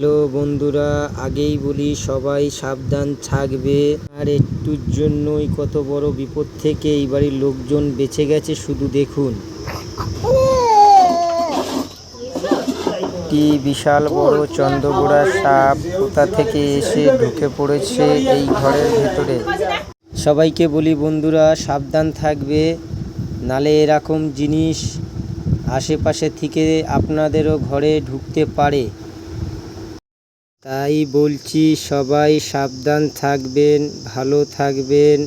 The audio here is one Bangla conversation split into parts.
হ্যালো বন্ধুরা, আগেই বলি সবাই সাবধান থাকবে। আর একটুর জন্যই কত বড় বিপদ থেকে এই বাড়ির লোকজন বেঁচে গেছে, শুধু দেখুন। একটি বিশাল বড় চন্দ্রবোড়া সাপ কোথা থেকে এসে ঢুকে পড়েছে এই ঘরের ভেতরে। সবাইকে বলি বন্ধুরা, সাবধান থাকবে, নালে এরকম জিনিস আশেপাশে থেকে আপনাদেরও ঘরে ঢুকতে পারে। তাই বলছি সবাই সাবধান থাকবেন, ভালো থাকবেন।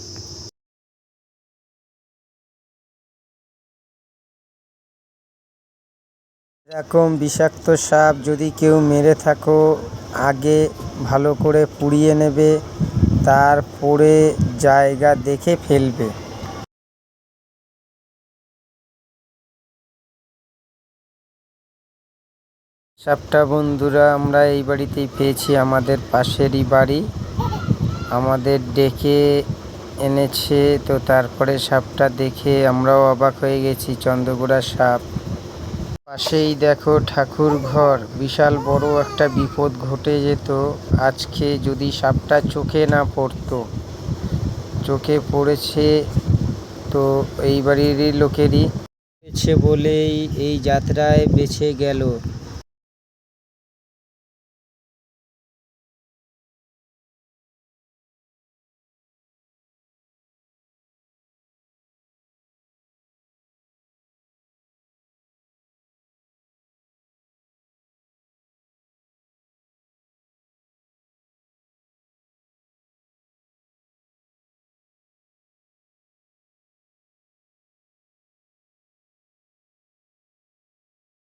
এরকম বিষাক্ত সাপ যদি কেউ মেরে থাকো, আগে ভালো করে পুড়িয়ে নেবে, তারপরে জায়গা দেখে ফেলবে। সাপটা বন্ধুরা আমরা এই বাড়িতেই পেয়েছি, আমাদের পাশেরই বাড়ি। আমাদের ডেকে এনেছে, তো তারপরে সাপটা দেখে আমরাও অবাক হয়ে গেছি। চন্দ্রবোড়া সাপ, পাশেই দেখো ঠাকুর ঘর। বিশাল বড় একটা বিপদ ঘটে যেত আজকে যদি সাপটা চোখে না পড়তো। চোখে পড়েছে তো এই বাড়িরই লোকেরই হয়েছে বলেই এই যাত্রায় বেঁচে গেল।